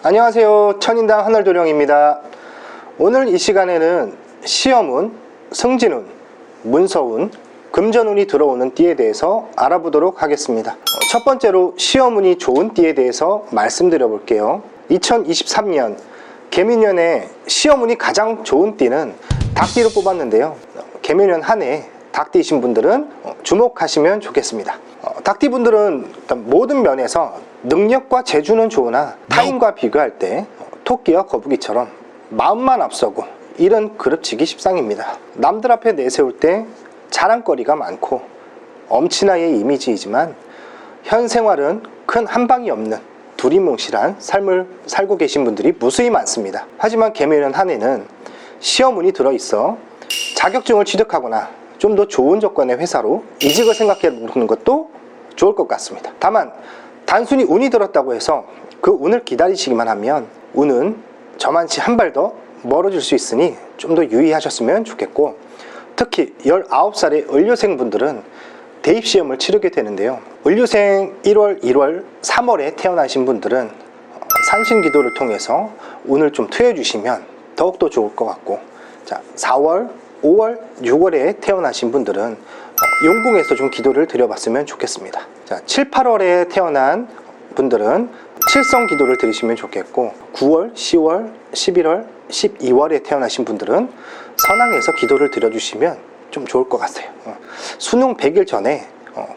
안녕하세요. 천인당 하늘도령입니다. 오늘 이 시간에는 시험운, 승진운, 문서운, 금전운이 들어오는 띠에 대해서 알아보도록 하겠습니다. 첫 번째로 시험운이 좋은 띠에 대해서 말씀드려 볼게요. 2023년 개미년에 시험운이 가장 좋은 띠는 닭띠로 뽑았는데요. 개미년 한 해 닭띠이신 분들은 주목하시면 좋겠습니다. 닭띠 분들은 일단 모든 면에서 능력과 재주는 좋으나 타인과 비교할 때 토끼와 거북이처럼 마음만 앞서고 일은 그르치기 십상입니다. 남들 앞에 내세울 때 자랑거리가 많고 엄친아의 이미지이지만 현 생활은 큰 한방이 없는 두리뭉실한 삶을 살고 계신 분들이 무수히 많습니다. 하지만 개미년 한 해는 시험운이 들어있어 자격증을 취득하거나 좀 더 좋은 조건의 회사로 이직을 생각해 보는 것도 좋을 것 같습니다. 다만 단순히 운이 들었다고 해서 그 운을 기다리시기만 하면 운은 저만치 한 발 더 멀어질 수 있으니 좀 더 유의하셨으면 좋겠고, 특히 19살의 을류생 분들은 대입시험을 치르게 되는데요. 을류생 1월, 1월, 3월에 태어나신 분들은 산신기도를 통해서 운을 좀 트여주시면 더욱더 좋을 것 같고, 자, 4월, 5월, 6월에 태어나신 분들은 용궁에서 좀 기도를 드려봤으면 좋겠습니다. 자, 7, 8월에 태어난 분들은 칠성 기도를 드리시면 좋겠고, 9월, 10월, 11월, 12월에 태어나신 분들은 선왕에서 기도를 드려주시면 좀 좋을 것 같아요. 수능 100일 전에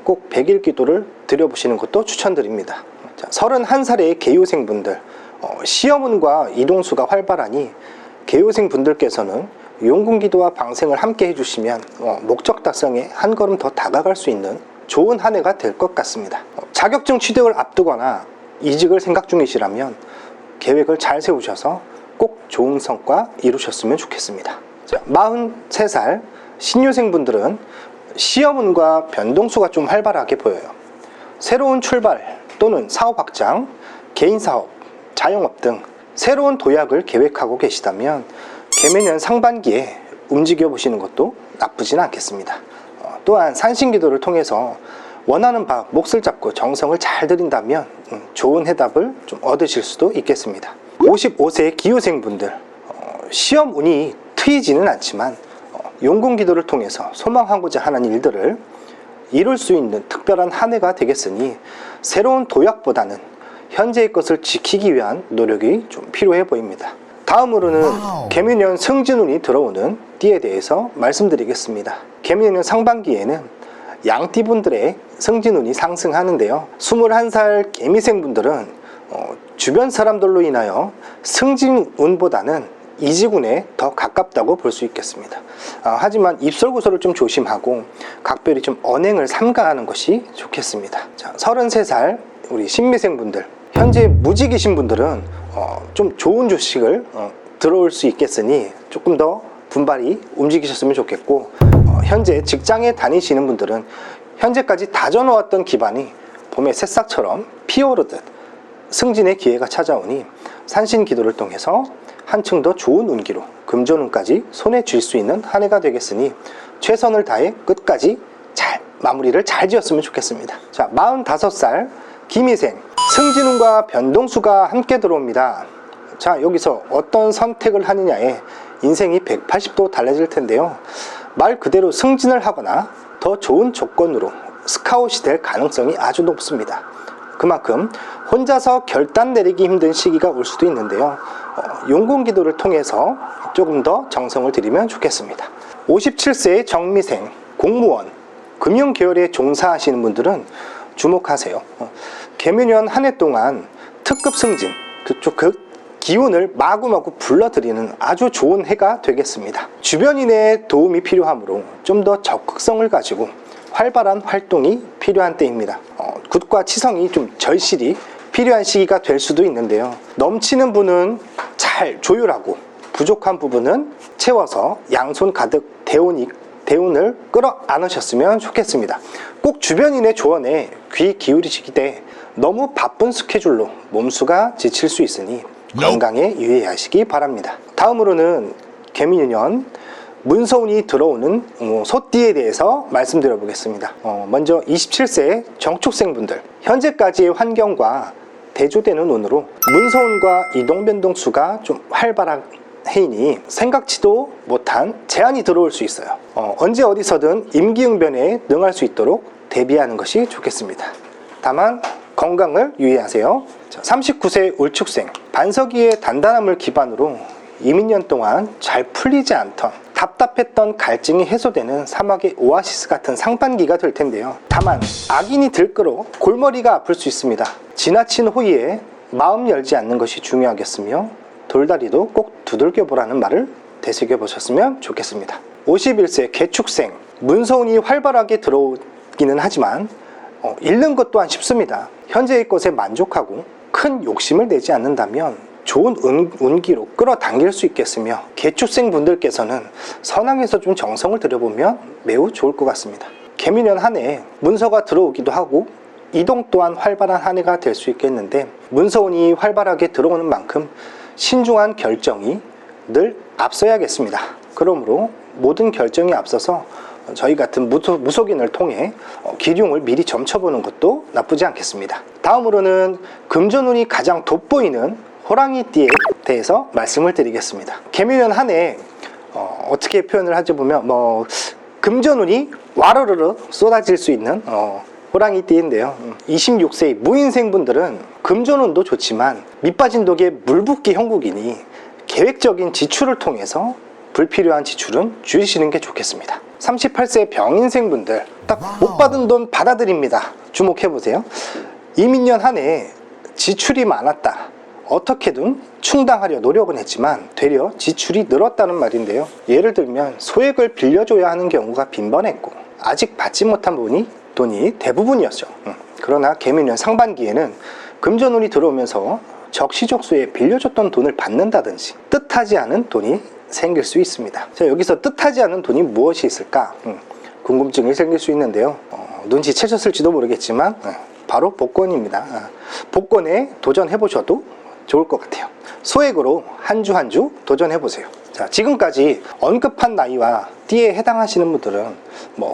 꼭 100일 기도를 드려보시는 것도 추천드립니다. 자, 31살의 개요생 분들, 시험운과 이동수가 활발하니 개요생 분들께서는 용궁기도와 방생을 함께 해주시면 목적 달성에 한 걸음 더 다가갈 수 있는 좋은 한 해가 될 것 같습니다. 자격증 취득을 앞두거나 이직을 생각 중이시라면 계획을 잘 세우셔서 꼭 좋은 성과 이루셨으면 좋겠습니다. 자, 43살 신유생 분들은 시험운과 변동수가 좀 활발하게 보여요. 새로운 출발 또는 사업 확장, 개인사업, 자영업 등 새로운 도약을 계획하고 계시다면 개미년 상반기에 움직여 보시는 것도 나쁘진 않겠습니다. 또한 산신기도를 통해서 원하는 바 몫을 잡고 정성을 잘 들인다면 좋은 해답을 좀 얻으실 수도 있겠습니다. 55세 기후생 분들, 시험 운이 트이지는 않지만 용궁기도를 통해서 소망하고자 하는 일들을 이룰 수 있는 특별한 한 해가 되겠으니 새로운 도약보다는 현재의 것을 지키기 위한 노력이 좀 필요해 보입니다. 다음으로는 개미년 승진운이 들어오는 띠에 대해서 말씀드리겠습니다. 개미년 상반기에는 양띠분들의 승진운이 상승하는데요. 21살 개미생분들은 주변 사람들로 인하여 승진운보다는 이직운에 더 가깝다고 볼 수 있겠습니다. 하지만 입설구설을 좀 조심하고 각별히 좀 언행을 삼가하는 것이 좋겠습니다. 자, 33살 우리 신미생분들, 현재 무직이신 분들은 좀 좋은 주식을 들어올 수 있겠으니 조금 더 분발히 움직이셨으면 좋겠고, 현재 직장에 다니시는 분들은 현재까지 다져놓았던 기반이 봄의 새싹처럼 피어오르듯 승진의 기회가 찾아오니 산신기도를 통해서 한층 더 좋은 운기로 금전운까지 손에 쥘 수 있는 한 해가 되겠으니 최선을 다해 끝까지 잘 마무리를 잘 지었으면 좋겠습니다. 자, 45살 기미생, 승진운과 변동수가 함께 들어옵니다. 자, 여기서 어떤 선택을 하느냐에 인생이 180도 달라질 텐데요. 말 그대로 승진을 하거나 더 좋은 조건으로 스카웃이 될 가능성이 아주 높습니다. 그만큼 혼자서 결단 내리기 힘든 시기가 올 수도 있는데요. 용궁기도를 통해서 조금 더 정성을 들이면 좋겠습니다. 57세의 정미생, 공무원, 금융계열에 종사하시는 분들은 주목하세요. 개미년 한 해 동안 특급 승진, 그 기운을 마구마구 불러들이는 아주 좋은 해가 되겠습니다. 주변인의 도움이 필요하므로 좀 더 적극성을 가지고 활발한 활동이 필요한 때입니다. 굿과 치성이 좀 절실히 필요한 시기가 될 수도 있는데요. 넘치는 분은 잘 조율하고 부족한 부분은 채워서 양손 가득 대운을 끌어안으셨으면 좋겠습니다. 꼭 주변인의 조언에 귀 기울이시기에 너무 바쁜 스케줄로 몸수가 지칠 수 있으니 건강에 유의하시기 바랍니다. 다음으로는 개미년 문서운이 들어오는 소띠에 대해서 말씀드려 보겠습니다. 먼저 27세 정축생분들, 현재까지의 환경과 대조되는 운으로 문서운과 이동변동수가 좀 활발한 해이니 생각지도 못한 제안이 들어올 수 있어요. 언제 어디서든 임기응변에 능할 수 있도록 대비하는 것이 좋겠습니다. 다만 건강을 유의하세요. 39세 울축생, 반석이의 단단함을 기반으로 이민년 동안 잘 풀리지 않던 답답했던 갈증이 해소되는 사막의 오아시스 같은 상반기가 될 텐데요. 다만 악인이 들끓어 골머리가 아플 수 있습니다. 지나친 호의에 마음 열지 않는 것이 중요하겠으며 돌다리도 꼭 두들겨 보라는 말을 되새겨 보셨으면 좋겠습니다. 51세 개축생, 문서운이 활발하게 들어오기는 하지만 잃는 것 또한 쉽습니다. 현재의 것에 만족하고 큰 욕심을 내지 않는다면 좋은 운기로 끌어당길 수 있겠으며 개축생 분들께서는 선왕에서 좀 정성을 들여보면 매우 좋을 것 같습니다. 개미년 한 해 문서가 들어오기도 하고 이동 또한 활발한 한 해가 될 수 있겠는데 문서운이 활발하게 들어오는 만큼 신중한 결정이 늘 앞서야겠습니다. 그러므로 모든 결정이 앞서서 저희 같은 무속인을 통해 기륭을 미리 점쳐보는 것도 나쁘지 않겠습니다. 다음으로는 금전운이 가장 돋보이는 호랑이띠에 대해서 말씀을 드리겠습니다. 개미년 한 해 어떻게 표현을 하죠 보면 금전운이 와르르르 쏟아질 수 있는 호랑이띠인데요. 26세 무인생분들은 금전운도 좋지만 밑빠진 독에 물붓기 형국이니 계획적인 지출을 통해서 불필요한 지출은 줄이시는 게 좋겠습니다. 38세 병인생분들 딱 못 받은 돈 받아드립니다. 주목해보세요. 이민년 한 해 지출이 많았다. 어떻게든 충당하려 노력은 했지만 되려 지출이 늘었다는 말인데요. 예를 들면 소액을 빌려줘야 하는 경우가 빈번했고 아직 받지 못한 돈이 대부분이었죠. 그러나 개미년 상반기에는 금전운이 들어오면서 적시적소에 빌려줬던 돈을 받는다든지 뜻하지 않은 돈이 생길 수 있습니다. 자, 여기서 뜻하지 않은 돈이 무엇이 있을까? 궁금증이 생길 수 있는데요. 눈치채셨을지도 모르겠지만 바로 복권입니다. 복권에 도전해보셔도 좋을 것 같아요. 소액으로 한 주 한 주 도전해보세요. 자, 지금까지 언급한 나이와 띠에 해당하시는 분들은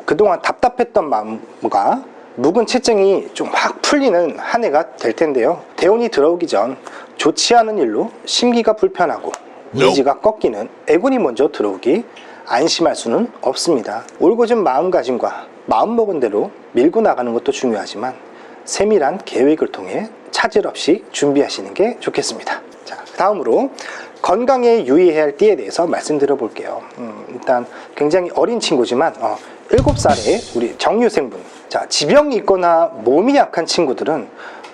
그동안 답답했던 마음과 묵은 채증이 좀 확 풀리는 한 해가 될 텐데요. 대운이 들어오기 전 좋지 않은 일로 심기가 불편하고 의지가 꺾이는 애군이 먼저 들어오기 안심할 수는 없습니다. 올곧은 마음가짐과 마음먹은 대로 밀고 나가는 것도 중요하지만 세밀한 계획을 통해 차질 없이 준비하시는 게 좋겠습니다. 자, 다음으로 건강에 유의해야 할 띠에 대해서 말씀드려 볼게요. 일단 굉장히 어린 친구지만 7살의 우리 정유생분, 자, 지병이 있거나 몸이 약한 친구들은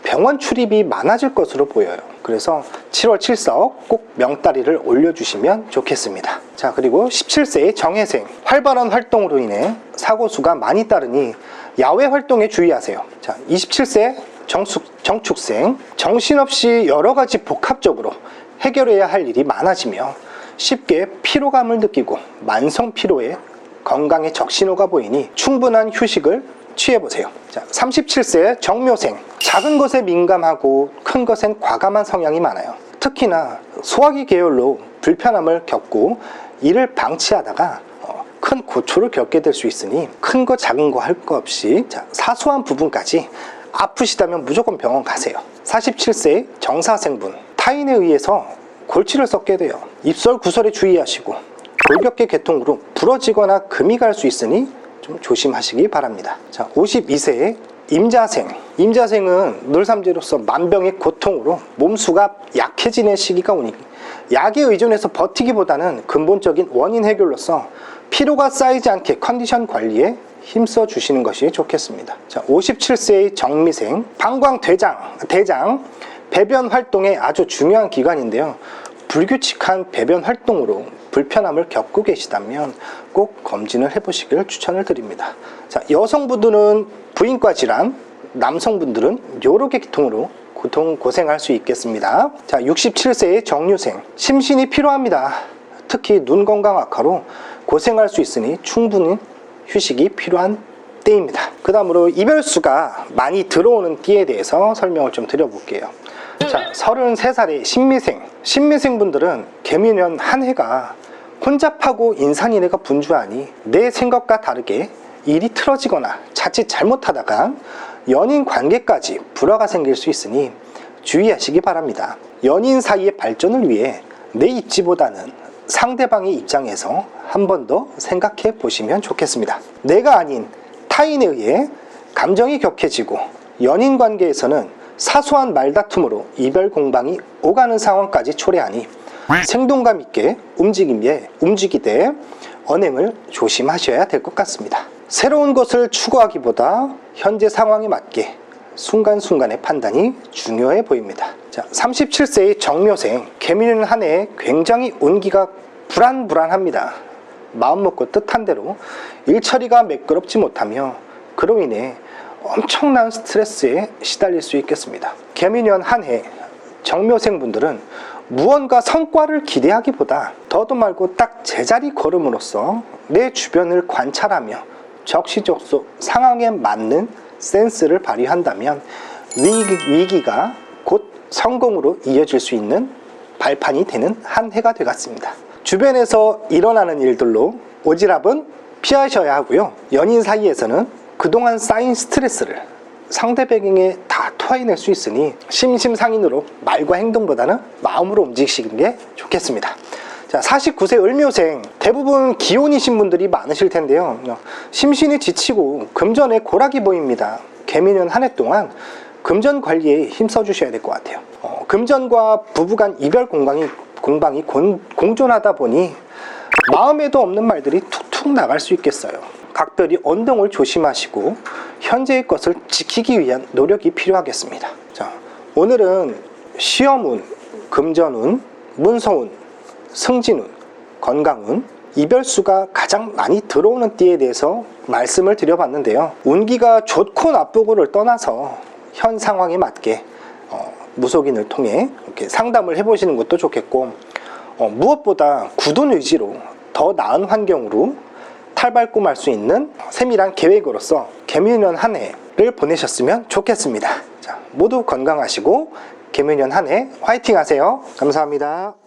병원 출입이 많아질 것으로 보여요. 그래서 7월 7석 꼭 명다리를 올려주시면 좋겠습니다. 자, 그리고 17세의 정해생, 활발한 활동으로 인해 사고수가 많이 따르니 야외 활동에 주의하세요. 자, 27세 정축생, 정신없이 여러가지 복합적으로 해결해야 할 일이 많아지며 쉽게 피로감을 느끼고 만성 피로에 건강에 적신호가 보이니 충분한 휴식을 취해보세요. 자, 37세 정묘생, 작은 것에 민감하고 큰 것엔 과감한 성향이 많아요. 특히나 소화기 계열로 불편함을 겪고 이를 방치하다가 큰 고초를 겪게 될 수 있으니 큰 거 작은 거 할 거 없이 사소한 부분까지 아프시다면 무조건 병원 가세요. 47세 정사생분, 타인에 의해서 골치를 썩게 돼요. 입설 구설에 주의하시고 골격계 계통으로 부러지거나 금이 갈 수 있으니 좀 조심하시기 바랍니다. 자, 52세의 임자생, 임자생은 늘삼재로서 만병의 고통으로 몸수가 약해지는 시기가 오니 약에 의존해서 버티기보다는 근본적인 원인 해결로서 피로가 쌓이지 않게 컨디션 관리에 힘써 주시는 것이 좋겠습니다. 자, 57세의 정미생, 방광, 대장, 배변 활동에 아주 중요한 기관인데요. 불규칙한 배변 활동으로 불편함을 겪고 계시다면 꼭 검진을 해보시길 추천을 드립니다. 자, 여성분들은 부인과 질환, 남성분들은 요로 계통으로 고생할 수 있겠습니다. 자, 67세의 정유생, 심신이 필요합니다. 특히 눈 건강 악화로 고생할 수 있으니 충분히 휴식이 필요한 때입니다. 그 다음으로 이별수가 많이 들어오는 띠에 대해서 설명을 좀 드려볼게요. 자, 33살의 신미생분들은 개미년 한 해가 혼잡하고 인산인해가 분주하니 내 생각과 다르게 일이 틀어지거나 자칫 잘못하다가 연인 관계까지 불화가 생길 수 있으니 주의하시기 바랍니다. 연인 사이의 발전을 위해 내 입지보다는 상대방의 입장에서 한 번 더 생각해 보시면 좋겠습니다. 내가 아닌 타인에 의해 감정이 격해지고 연인 관계에서는 사소한 말다툼으로 이별 공방이 오가는 상황까지 초래하니 생동감 있게 움직이되 언행을 조심하셔야 될 것 같습니다. 새로운 것을 추구하기보다 현재 상황에 맞게 순간순간의 판단이 중요해 보입니다. 자, 37세의 정묘생 개미는 한 해에 굉장히 운기가 불안합니다. 마음먹고 뜻한 대로 일처리가 매끄럽지 못하며 그로 인해 엄청난 스트레스에 시달릴 수 있겠습니다. 개미년 한 해 정묘생분들은 무언가 성과를 기대하기보다 더도 말고 딱 제자리 걸음으로써 내 주변을 관찰하며 적시적소 상황에 맞는 센스를 발휘한다면 위기가 곧 성공으로 이어질 수 있는 발판이 되는 한 해가 되겠습니다. 주변에서 일어나는 일들로 오지랖은 피하셔야 하고요. 연인 사이에서는 그동안 쌓인 스트레스를 상대방에게 다 토해낼 수 있으니 심심상인으로 말과 행동보다는 마음으로 움직이시는 게 좋겠습니다. 자, 49세 을묘생 대부분 기혼이신 분들이 많으실 텐데요. 심신이 지치고 금전에 고락이 보입니다. 개미년 한 해 동안 금전 관리에 힘써 주셔야 될 것 같아요. 금전과 부부간 이별 공방이 공존하다 보니 마음에도 없는 말들이 툭툭 나갈 수 있겠어요. 각별히 언동을 조심하시고 현재의 것을 지키기 위한 노력이 필요하겠습니다. 자, 오늘은 시험운, 금전운, 문서운, 승진운, 건강운, 이별수가 가장 많이 들어오는 띠에 대해서 말씀을 드려봤는데요. 운기가 좋고 나쁘고를 떠나서 현 상황에 맞게 무속인을 통해 이렇게 상담을 해보시는 것도 좋겠고, 무엇보다 굳은 의지로 더 나은 환경으로 탈밟고 말 수 있는 세밀한 계획으로서 개묘년 한 해를 보내셨으면 좋겠습니다. 자, 모두 건강하시고 개묘년 한 해 화이팅 하세요. 감사합니다.